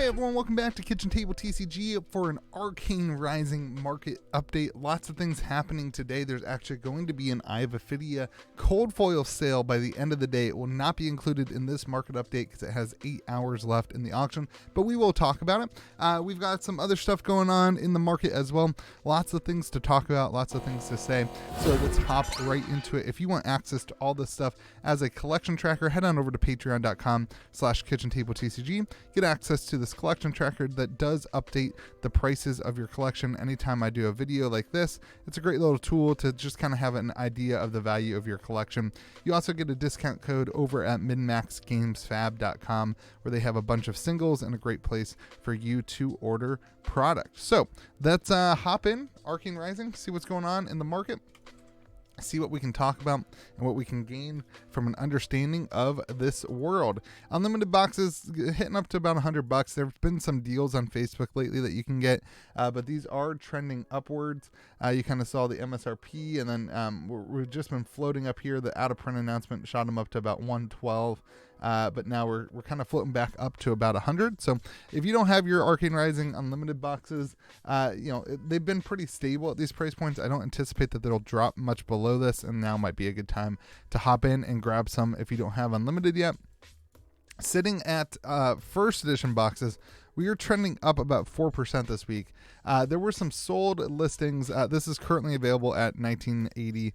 Hey everyone, welcome back to Kitchen Table TCG for an Arcane Rising market update. Lots of things happening today. There's actually going to be an Eye of Ophidia cold foil sale by the end of the day. It will not be included in this market update because it has 8 hours left in the auction, but we will talk about it. We've got some other stuff going on in the market as well. Lots of things to talk about, lots of things to say. So let's hop right into it. If you want access to all this stuff as a collection tracker, head on over to patreon.com/KitchenTableTCG. Get access to this collection tracker that does update the prices of your collection anytime I do a video like this. It's a great little tool to just kind of have an idea of the value of your collection. You also get a discount code over at minmaxgamesfab.com where they have a bunch of singles and a great place for you to order product. So let's hop in Arcane Rising, see what's going on in the market, see what we can talk about and what we can gain from an understanding of this world. Unlimited boxes hitting up to about $100. There's been some deals on Facebook lately that you can get, but these are trending upwards. You kind of saw the MSRP, and then we've just been floating up here. The out of print announcement shot them up to about 112. But now we're kind of floating back up to about 100. So if you don't have your Arcane Rising unlimited boxes, they've been pretty stable at these price points. I don't anticipate that they'll drop much below this, and now might be a good time to hop in and grab some if you don't have unlimited yet. Sitting at first edition boxes, we are trending up about 4% this week. There were some sold listings. This is currently available at $19.80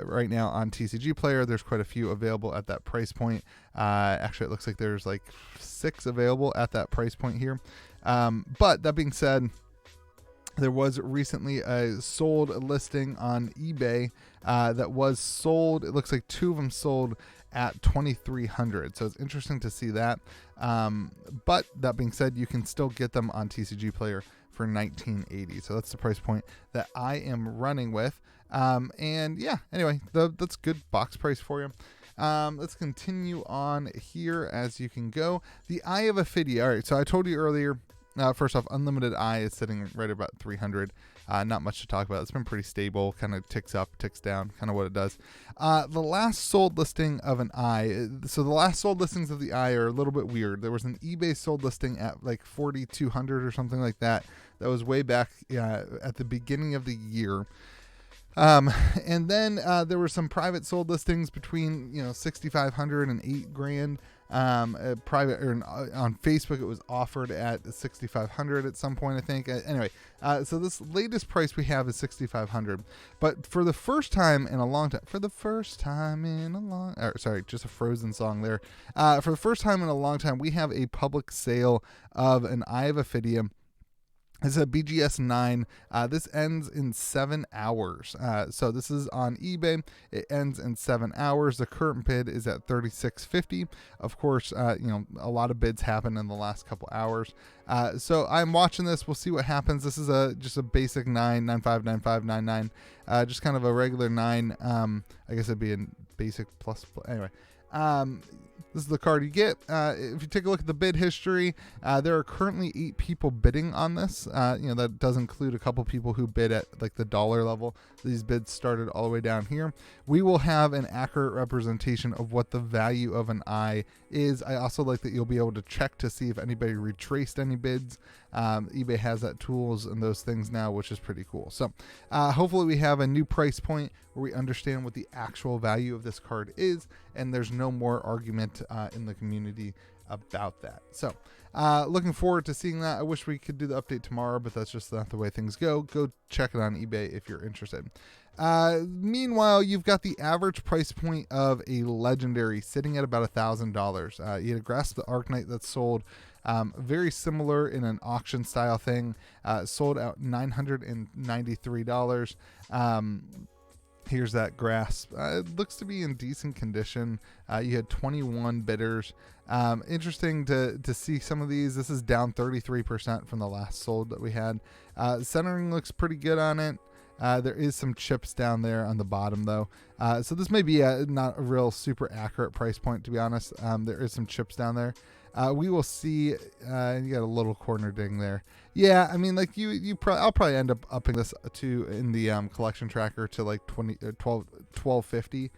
right now on TCG Player. There's quite a few available at that price point. Actually, it looks like there's like 6 available at that price point here. But that being said, there was recently a sold listing on eBay that was sold. It looks like 2 of them sold at $2,300. So it's interesting to see that. But that being said, you can still get them on TCG Player for $19.80. So that's the price point that I am running with. And yeah, anyway, that's good box price for you. Let's continue on here as you can go. The Eye of Ophidia. All right, so I told you earlier, first off, Unlimited Eye is sitting right about 300. Not much to talk about. It's been pretty stable, kind of ticks up, ticks down, kind of what it does. The last sold listing of an Eye, so the last sold listings of the Eye are a little bit weird. There was an eBay sold listing at like 4,200 or something like that. That was way back at the beginning of the year. And then there were some private sold listings between 6,500 and $8,000. Private or on Facebook, it was offered at 6,500 at some point, I think. Anyway, so this latest price we have is 6,500. But for the first time in a long time, just a Frozen song there. For the first time in a long time, we have a public sale of an Eye of Ophidia. It's a BGS 9. This ends in 7 hours. So this is on eBay. It ends in 7 hours. The current bid is at $36.50. Of course, a lot of bids happen in the last couple hours. So I'm watching this. We'll see what happens. This is just a basic 9, 95, 95, 99. Just kind of a regular 9. I guess it'd be a basic plus. Anyway. This is the card you get. If you take a look at the bid history, there are currently 8 people bidding on this. That does include a couple people who bid at like the dollar level. These bids started all the way down here. We will have an accurate representation of what the value of an Eye is. I also like that you'll be able to check to see if anybody retraced any bids. eBay has that tools and those things now, which is pretty cool. So hopefully we have a new price point where we understand what the actual value of this card is, and there's no more argument in the community about that. So looking forward to seeing that. I wish we could do the update tomorrow, but that's just not the way things go. Go check it on eBay if you're interested. Meanwhile, you've got the average price point of a legendary sitting at about $1,000. You had a Grasp the Arknight that's sold very similar in an auction style thing, sold out $993. Here's that Grasp. It looks to be in decent condition. You had 21 bidders. Interesting to see some of these. This is down 33% from the last sold that we had. Centering looks pretty good on it. There is some chips down there on the bottom though. So this may be not a real super accurate price point, to be honest. There is some chips down there. We will see. You got a little corner ding there. Yeah, I mean, like I'll probably end up upping this to in the collection tracker to like 12.50,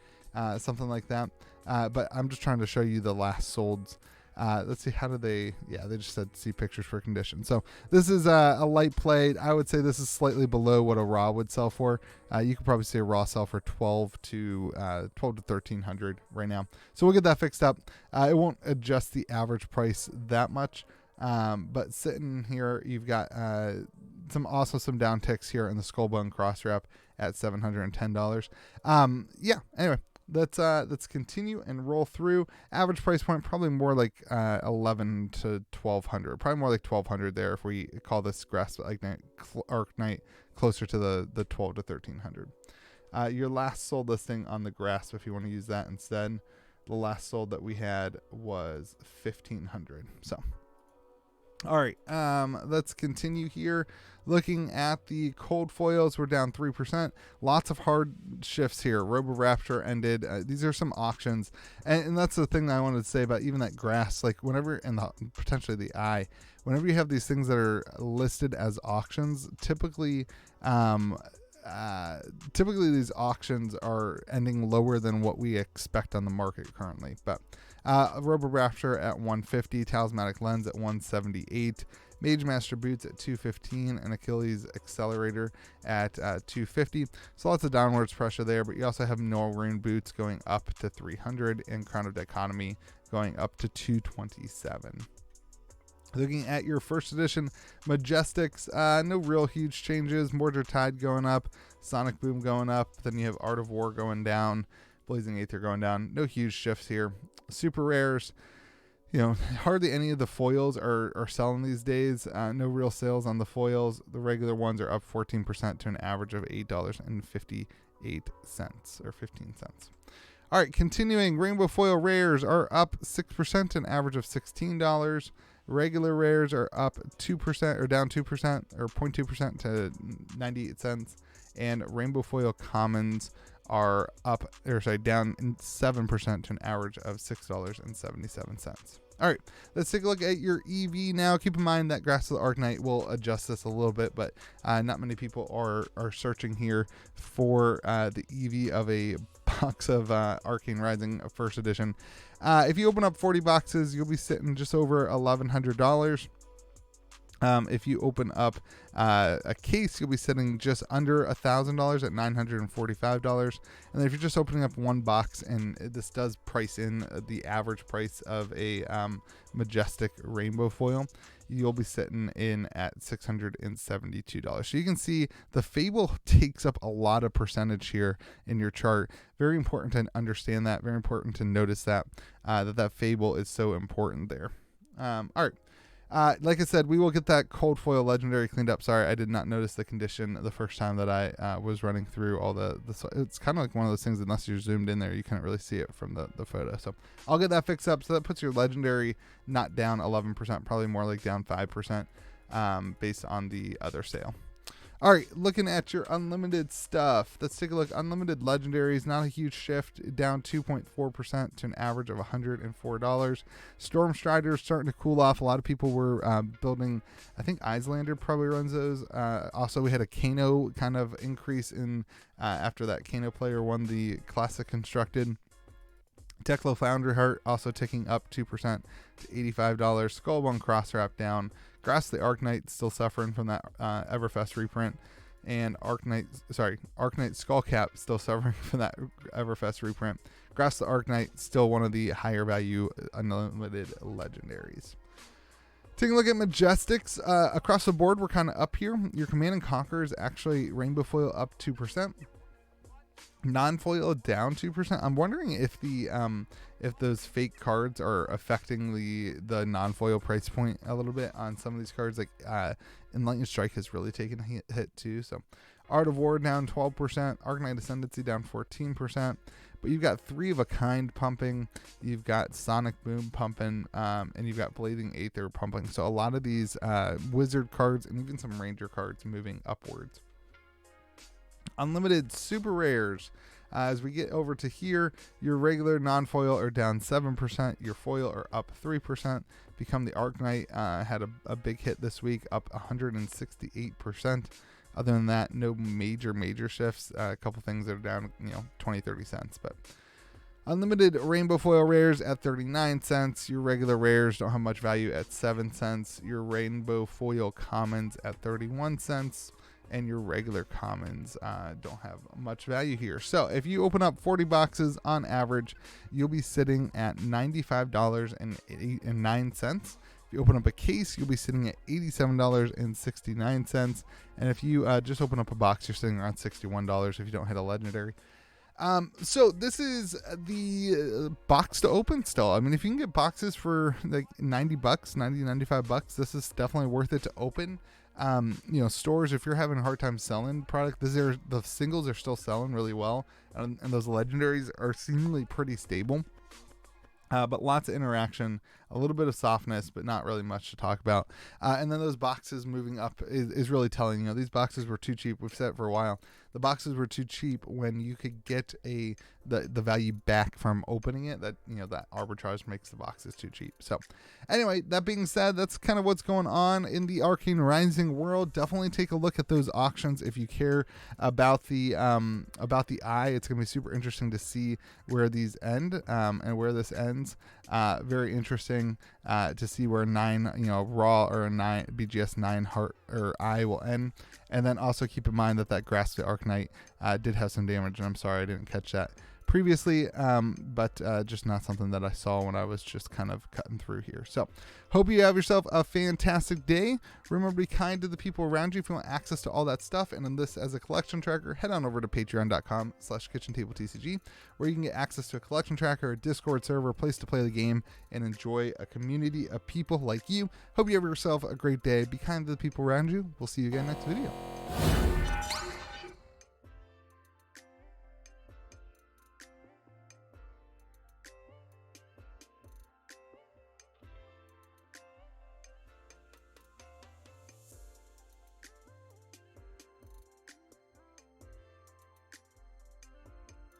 something like that. But I'm just trying to show you the last solds Let's see, how do they, yeah, they just said see pictures for condition. So this is a light play. I would say this is slightly below what a raw would sell for. You could probably see a raw sell for 12 to 1300 right now. So we'll get that fixed up. It won't adjust the average price that much. But sitting here, you've got some downticks here in the Skullbone cross wrap at $710. Yeah, anyway, let's continue and roll through. Average price point probably more like 11 to 1200, probably more like 1200 there if we call this Grasp Arknight closer to the 12 to 1300. Your last sold listing on the Grasp, if you want to use that instead, the last sold that we had was 1500. So all right, let's continue here. Looking at the cold foils, we're down 3%. Lots of hard shifts here. Robo-Raptor ended. These are some auctions. And that's the thing that I wanted to say about even that grass. Like whenever, and potentially the eye, whenever you have these things that are listed as auctions, typically these auctions are ending lower than what we expect on the market currently. But Robo-Raptor at 150, Talismanic Lens at 178, Mage Master Boots at 215, and Achilles Accelerator at 250. So lots of downwards pressure there, but you also have Norrune Boots going up to 300 and Crown of Dichotomy going up to 227. Looking at your first edition Majestics, no real huge changes. Mordred Tide going up, Sonic Boom going up, then you have Art of War going down, Blazing Aether going down. No huge shifts here. Super rares, hardly any of the foils are selling these days. No real sales on the foils. The regular ones are up 14% to an average of $8.58 or 15 cents. All right, continuing, rainbow foil rares are up 6%, an average of $16. Regular rares are up 2% or down 2% or 0.2% to 98 cents. And rainbow foil commons are down 7% to an average of $6.77. All right, let's take a look at your EV now. Keep in mind that Grasp of the Arknight will adjust this a little bit, but not many people are searching here for the EV of a box of Arcane Rising first edition. If you open up 40 boxes, you'll be sitting just over $1,100. If you open up a case, you'll be sitting just under $1,000 at $945. And then if you're just opening up one box, and this does price in the average price of a Majestic rainbow foil, you'll be sitting in at $672. So you can see the Fable takes up a lot of percentage here in your chart. Very important to understand that. Very important to notice that that Fable is so important there. All right. Like I said, we will get that cold foil legendary cleaned up. Sorry, I did not notice the condition the first time that I was running through all the it's kind of like one of those things, unless you're zoomed in there, you couldn't really see it from the photo. So I'll get that fixed up. So that puts your legendary not down 11%, probably more like down 5% based on the other sale. All right, looking at your unlimited stuff. Let's take a look. Unlimited legendaries, not a huge shift, down 2.4% to an average of $104. Storm Striders starting to cool off. A lot of people were building, I think Icelander probably runs those. Also, we had a Kano kind of increase in after that Kano player won the Classic Constructed. Teklo Foundry Heart also ticking up 2% to $85. Skullbone Cross Wrap down. Grasp the Arknight still suffering from that Everfest reprint, and Arknight Skullcap still suffering from that Everfest reprint. Grasp the Arknight still one of the higher value unlimited legendaries. Taking a look at Majestics, across the board we're kind of up here. Your Command and Conquer is actually rainbow foil up 2%. Non-foil down 2%. I'm wondering if if those fake cards are affecting the non-foil price point a little bit on some of these cards. Like Enlightened Strike has really taken a hit too. So Art of War down 12%, Arknight Ascendancy down 14%. But you've got 3 of a kind pumping, you've got Sonic Boom pumping, and you've got Blazing Aether pumping. So a lot of these wizard cards and even some ranger cards moving upwards. Unlimited super rares. As we get over to here, your regular non-foil are down 7%. Your foil are up 3%. Become the Arknight had a big hit this week, up 168%. Other than that, no major shifts. A couple things that are down, 20-30 cents. But Unlimited rainbow foil rares at 39 cents. Your regular rares don't have much value at 7 cents. Your rainbow foil commons at 31 cents. And your regular commons don't have much value here. So if you open up 40 boxes on average, you'll be sitting at $95.09. If you open up a case, you'll be sitting at $87.69. And if you just open up a box, you're sitting around $61 if you don't hit a legendary. So this is the box to open still. I mean, if you can get boxes for like $90, this is definitely worth it to open. Stores, if you're having a hard time selling product, the singles are still selling really well, and those legendaries are seemingly pretty stable. But lots of interaction, a little bit of softness, but not really much to talk about. And then those boxes moving up is really telling. These boxes were too cheap. We've said it for a while. The boxes were too cheap when you could get the value back from opening it. That arbitrage makes the boxes too cheap. So anyway, that being said, that's kind of what's going on in the Arcane Rising world. Definitely take a look at those auctions if you care about the eye. It's going to be super interesting to see where these end and where this ends. Very interesting to see where 9 raw or a 9 BGS 9 heart or eye will end. And then also keep in mind that Grasp the Arknight did have some damage, and I'm sorry I didn't catch that previously, but just not something that I saw when I was just kind of cutting through here. So hope you have yourself a fantastic day. Remember to be kind to the people around you if you want access to all that stuff. And in this as a collection tracker, head on over to patreon.com/KitchenTableTCG, where you can get access to a collection tracker, a Discord server, a place to play the game, and enjoy a community of people like you. Hope you have yourself a great day. Be kind to the people around you. We'll see you again next video.